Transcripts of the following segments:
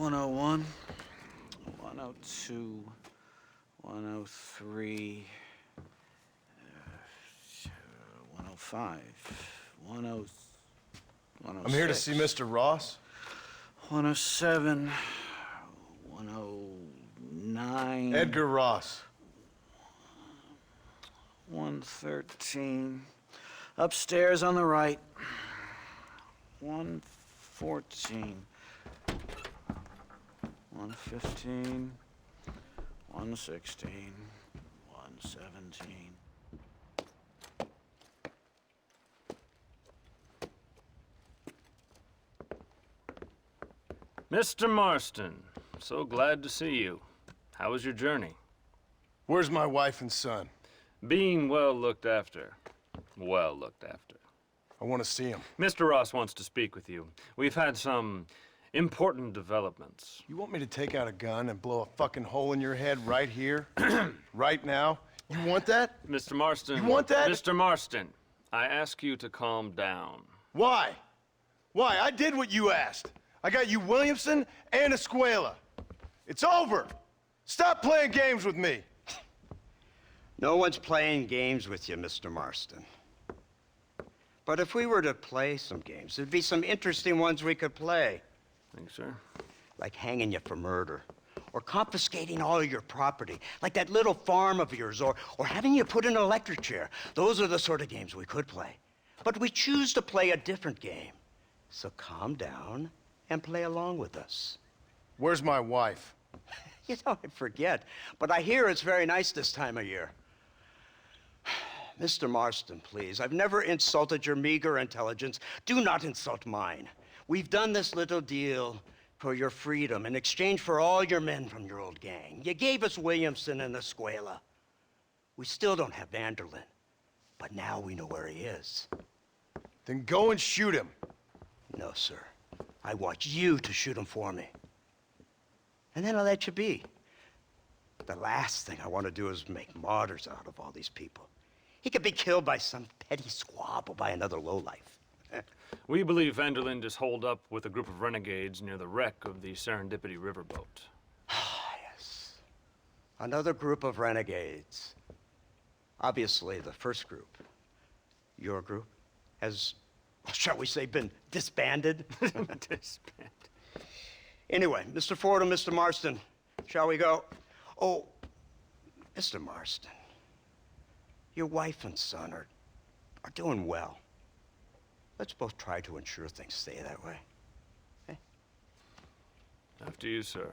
101, 102, 103, 105, 106. I'm here to see Mr. Ross. 107, 109. Edgar Ross. 113. Upstairs on the right. 114. 115. 116. 117. Mr. Marston, so glad to see you. How was your journey? Where's my wife and son? Being well looked after. Well looked after. I want to see him. Mr. Ross wants to speak with you. We've had some important developments. You want me to take out a gun and blow a fucking hole in your head right here? Right now? You want that? Mr. Marston. You want that? Mr. Marston, I ask you to calm down. Why? Why? I did what you asked. I got you Williamson and Escuela. It's over. Stop playing games with me. No one's playing games with you, Mr. Marston. But if we were to play some games, there'd be some interesting ones we could play. Thanks, sir. Like hanging you for murder, or confiscating all your property, like that little farm of yours, or having you put in an electric chair. Those are the sort of games we could play. But we choose to play a different game. So calm down and play along with us. Where's my wife? You know, I forget, but I hear it's very nice this time of year. Mr. Marston, please, I've never insulted your meager intelligence. Do not insult mine. We've done this little deal for your freedom in exchange for all your men from your old gang. You gave us Williamson and Escuela. We still don't have Vanderlyn, but now we know where he is. Then go and shoot him. No, sir. I want you to shoot him for me. And then I'll let you be. The last thing I want to do is make martyrs out of all these people. He could be killed by some petty squabble by another lowlife. We believe Vanderlyn is holed up with a group of renegades near the wreck of the Serendipity riverboat. Ah, yes. Another group of renegades. Obviously, the first group, your group, has, shall we say, been disbanded? Disbanded. Anyway, Mr. Ford and Mr. Marston, shall we go? Oh, Mr. Marston, your wife and son are doing well. Let's both try to ensure things stay that way. Okay? After you, sir.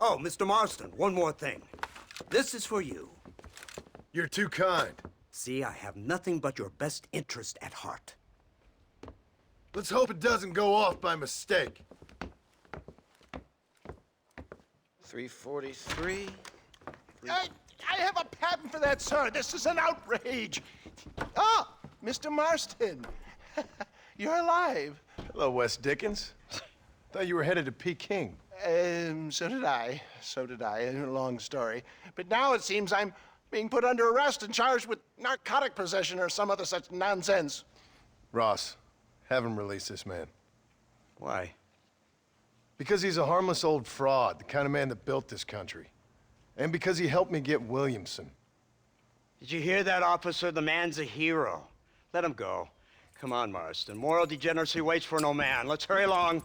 Oh, Mr. Marston, one more thing. This is for you. You're too kind. See, I have nothing but your best interest at heart. Let's hope it doesn't go off by mistake. 343. I have a patent for that, sir. This is an outrage. Ah, Mr. Marston. You're alive. Hello, Wes Dickens. Thought you were headed to Peking. So did I. So did I. A long story. But now it seems I'm being put under arrest and charged with narcotic possession or some other such nonsense. Ross, have him release this man. Why? Because he's a harmless old fraud, the kind of man that built this country. And because he helped me get Williamson. Did you hear that, officer? The man's a hero. Let him go. Come on, Marston. Moral degeneracy waits for no man. Let's hurry along.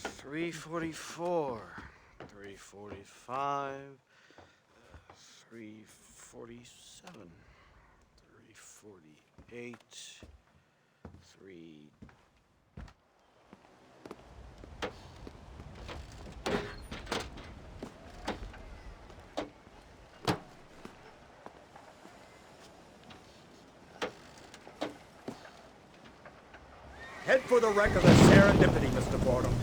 344. 345. 347. 348. 3. Head for the wreck of the Serendipity, Mr. Fordham.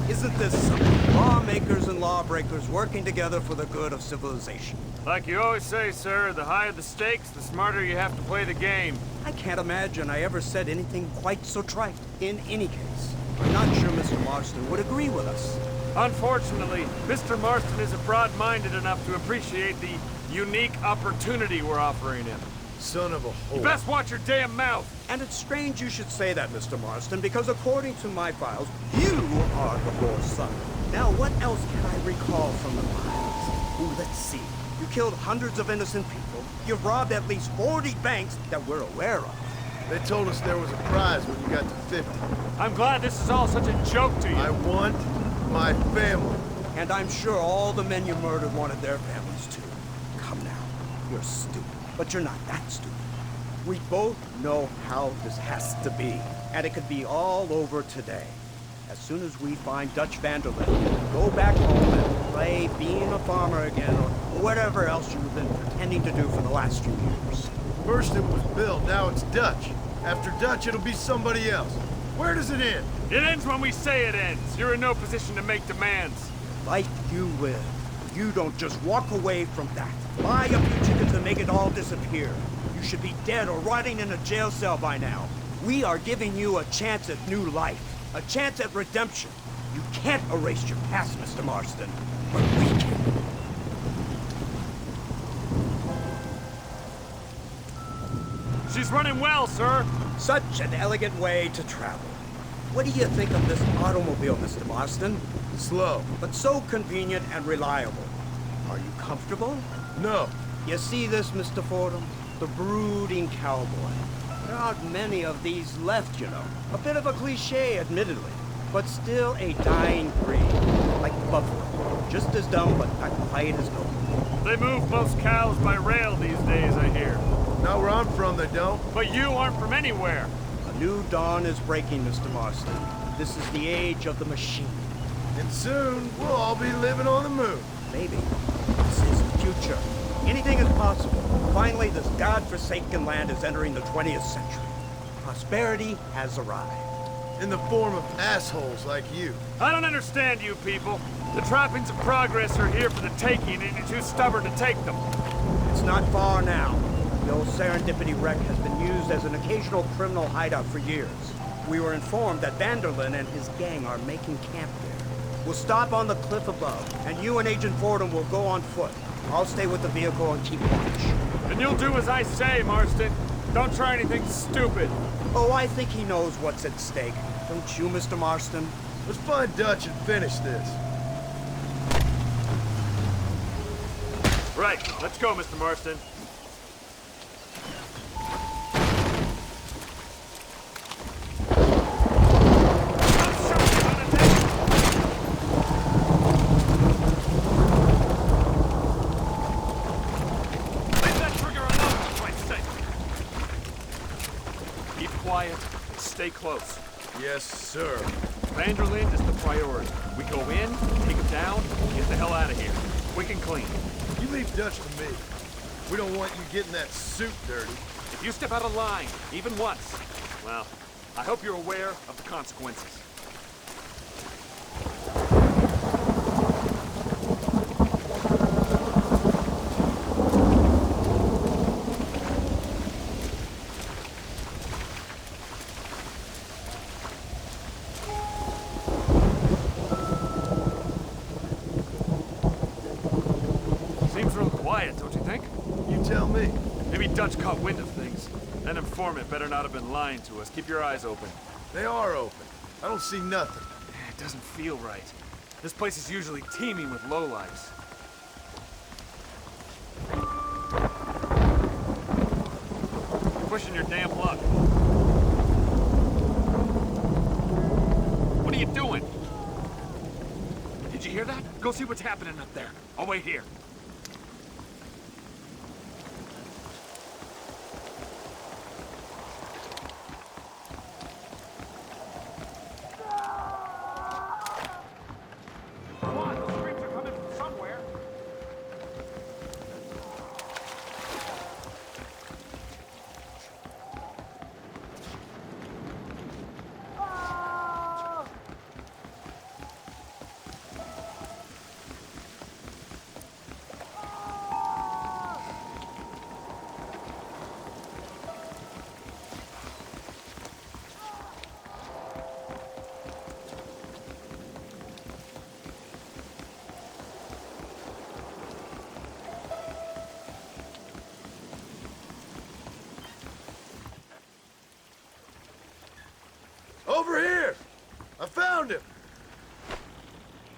Isn't this something? Lawmakers and lawbreakers working together for the good of civilization. Like you always say, sir, the higher the stakes, the smarter you have to play the game. I can't imagine I ever said anything quite so trite. In any case, I'm not sure Mr. Marston would agree with us. Unfortunately, Mr. Marston isn't broad-minded enough to appreciate the unique opportunity we're offering him. Son of a You whore. best watch your damn mouth! And it's strange you should say that, Mr. Marston, because according to my files, you are the whore's son. Now, what else can I recall from the files? Ooh, let's see. You killed hundreds of innocent people. You've robbed at least 40 banks that we're aware of. They told us there was a prize when you got to 50. I'm glad this is all such a joke to you. I want my family. And I'm sure all the men you murdered wanted their families too. Come now. You're stupid. But you're not that stupid. We both know how this has to be. And it could be all over today. As soon as we find Dutch van der Linde, you can go back home and play being a farmer again, or whatever else you've been pretending to do for the last few years. First it was Bill, now it's Dutch. After Dutch, it'll be somebody else. Where does it end? It ends when we say it ends. You're in no position to make demands. Life you live. You don't just walk away from that. Buy a few chickens and make it all disappear. You should be dead or rotting in a jail cell by now. We are giving you a chance at new life. A chance at redemption. You can't erase your past, Mr. Marston. But we can. She's running well, sir. Such an elegant way to travel. What do you think of this automobile, Mr. Marston? Slow. But so convenient and reliable. Are you comfortable? No. You see this, Mr. Fordham? The brooding cowboy. There aren't many of these left, you know. A bit of a cliche, admittedly. But still a dying breed. Like buffalo. Just as dumb, but not quite as noble. They move most cows by rail these days, I hear. Not where I'm from, they don't. But you aren't from anywhere. A new dawn is breaking, Mr. Marston. This is the age of the machine. And soon, we'll all be living on the moon. Maybe. This is the future. Anything is possible. Finally, this godforsaken land is entering the 20th century. Prosperity has arrived. In the form of assholes like you. I don't understand you people. The trappings of progress are here for the taking, and you're too stubborn to take them. It's not far now. The old Serendipity wreck has been used as an occasional criminal hideout for years. We were informed that van der Linde and his gang are making camp there. We'll stop on the cliff above, and you and Agent Fordham will go on foot. I'll stay with the vehicle and keep watch. And you'll do as I say, Marston. Don't try anything stupid. Oh, I think he knows what's at stake. Don't you, Mr. Marston? Let's find Dutch and finish this. Right, let's go, Mr. Marston. Stay close. Yes, sir. van der Linde is the priority. We go in, take him down, get the hell out of here. Quick and clean. You leave Dutch to me. We don't want you getting that suit dirty. If you step out of line, even once, well, I hope you're aware of the consequences. Seems real quiet, don't you think? You tell me. Maybe Dutch caught wind of things. That informant better not have been lying to us. Keep your eyes open. They are open. I don't see nothing. It doesn't feel right. This place is usually teeming with lowlifes. You're pushing your damn luck. What are you doing? Did you hear that? Go see what's happening up there. I'll wait here. Come on, those screams are coming from somewhere.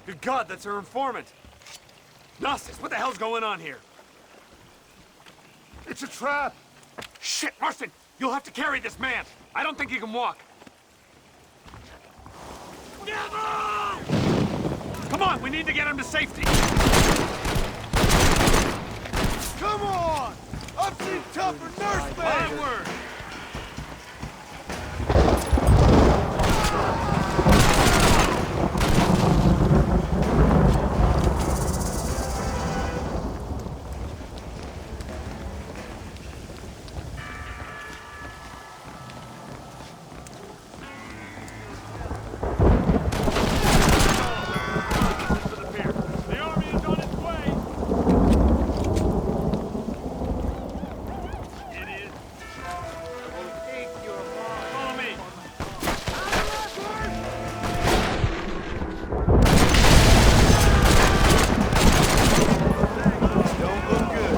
Good God, that's her informant. Gnostic, what the hell's going on here? It's a trap! Shit, Marston! You'll have to carry this man! I don't think he can walk. Come on, we need to get him to safety! Come on! I've seen tougher nursemen! Onward! The army is on its way! It is. Follow me. Don't look good.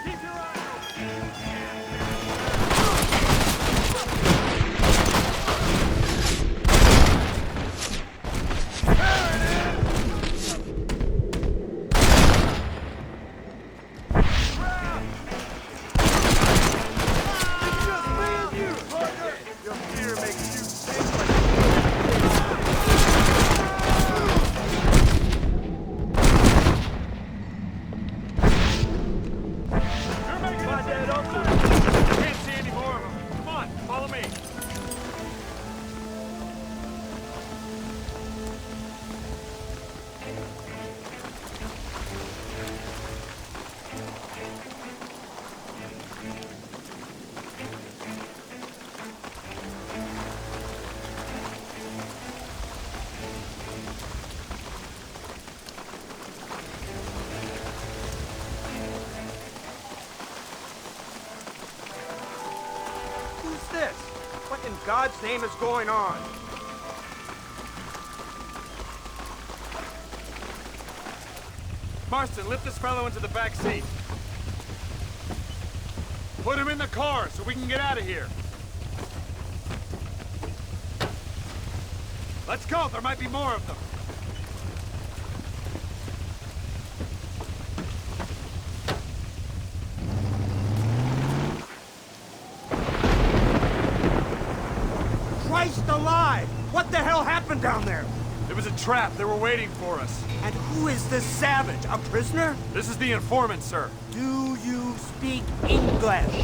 Keep your eyes open. Just me and you, partner! Your fear makes you think like You're making my dad open. I can't see any more of them. Come on, follow me. Who's this? What in God's name is going on? Marston, lift this fellow into the back seat. Put him in the car so we can get out of here. Let's go, there might be more of them. Christ alive! What the hell happened down there? It was a trap, they were waiting for us. And who is this savage? A prisoner? This is the informant, sir. Do you speak English?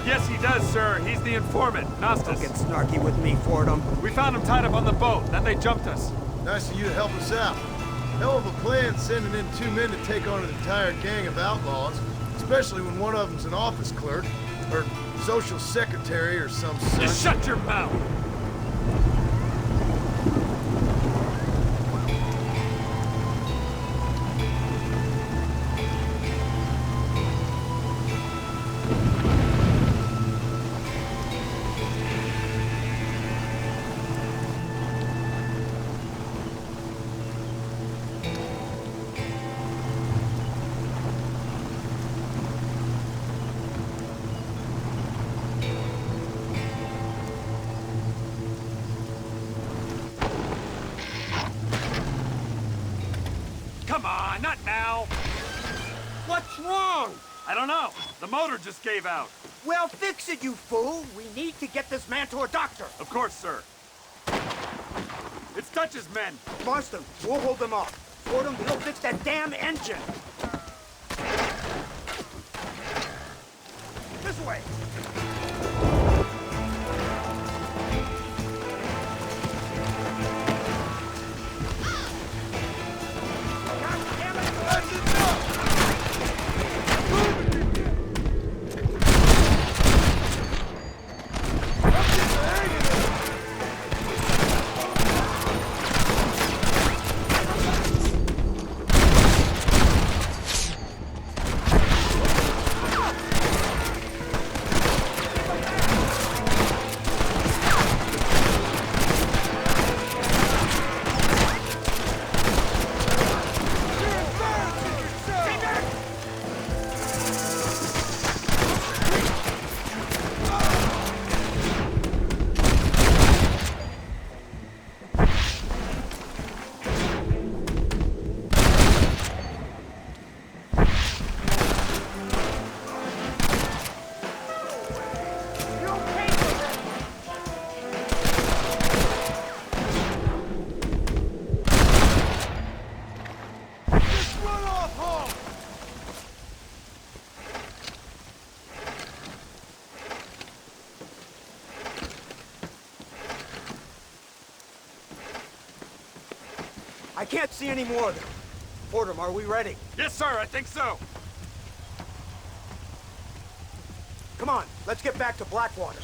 Yes he does, sir. He's the informant, Don't Gnostic. get snarky with me, Fordham. We found him tied up on the boat, then they jumped us. Nice of you to help us out. Hell of a plan sending in 2 men to take on an entire gang of outlaws, especially when one of them's an office clerk, or social secretary, or some such. Just shut your mouth! Come on, not now! What's wrong? I don't know. The motor just gave out. Well, fix it, you fool. We need to get this man to a doctor. Of course, sir. It's Dutch's men. Marston, we'll hold them off. Fordham, he'll fix that damn engine. This way. God damn it! That's enough! can't see any more of them. Fordham, are we ready? Yes, sir, I think so. Come on, let's get back to Blackwater.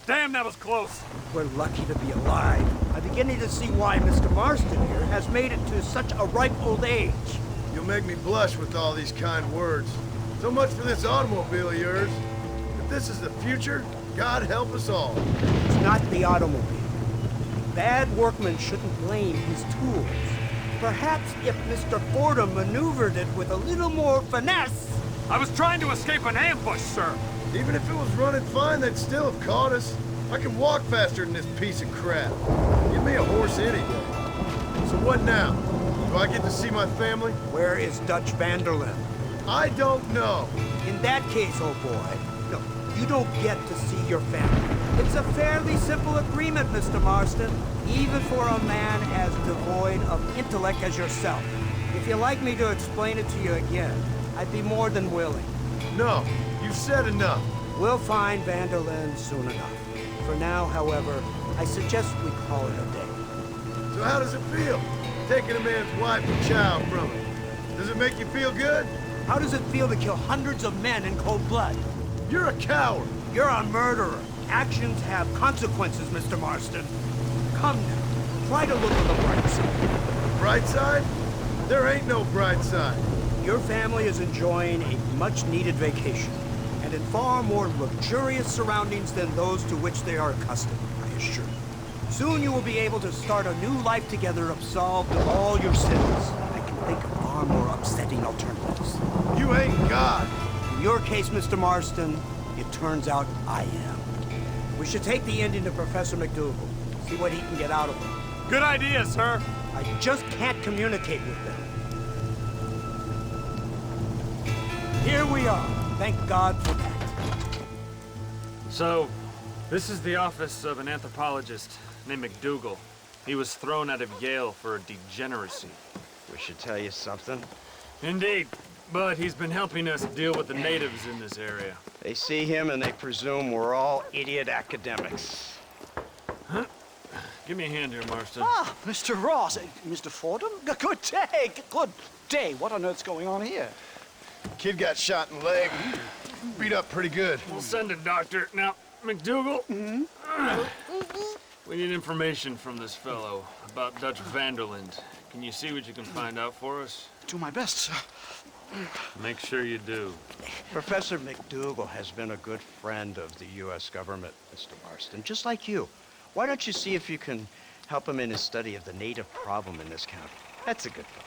Damn, that was close. We're lucky to be alive. I'm beginning to see why Mr. Marston here has made it to such a ripe old age. You'll make me blush with all these kind words. So much for this automobile of yours. If this is the future, God help us all. It's not the automobile. Bad workmen shouldn't blame his tools. Perhaps if Mr. Fordham maneuvered it with a little more finesse. I was trying to escape an ambush, sir. Even if it was running fine, they'd still have caught us. I can walk faster than this piece of crap. Give me a horse any day. So what now? Do I get to see my family? Where is Dutch Vanderlyn? I don't know. In that case, oh boy, no, you don't get to see your family. It's a fairly simple agreement, Mr. Marston, even for a man as devoid of intellect as yourself. If you'd like me to explain it to you again, I'd be more than willing. No, you've said enough. We'll find Vanderlyn soon enough. For now, however, I suggest we call it a day. So how does it feel, taking a man's wife and child from him? Does it make you feel good? How does it feel to kill hundreds of men in cold blood? You're a coward. You're a murderer. Actions have consequences, Mr. Marston. Come now, try to look on the bright side. Bright side? There ain't no bright side. Your family is enjoying a much-needed vacation, and in far more luxurious surroundings than those to which they are accustomed, I assure you. Soon you will be able to start a new life together, absolved of all your sins. I can think of far more upsetting alternatives. You ain't God. In your case, Mr. Marston, it turns out I am. We should take the Indian to Professor McDougal, see what he can get out of him. Good idea, sir. I just can't communicate with them. Here we are. Thank God for that. So, this is the office of an anthropologist named McDougal. He was thrown out of Yale for a degeneracy. We should tell you something. Indeed, but he's been helping us deal with the natives in this area. They see him and they presume we're all idiot academics. Give me a hand here, Marston. Ah, Mr. Ross. Mr. Fordham? Good day. Good day. What on earth's going on here? Kid got shot in the leg. Beat up pretty good. We'll send a doctor. Now, McDougal, we need information from this fellow about Dutch Vanderlyn. Can you see what you can find out for us? Do my best, sir. Make sure you do. Professor McDougal has been a good friend of the U.S. government, Mr. Marston, just like you. Why don't you see if you can help him in his study of the native problem in this county? That's a good fellow.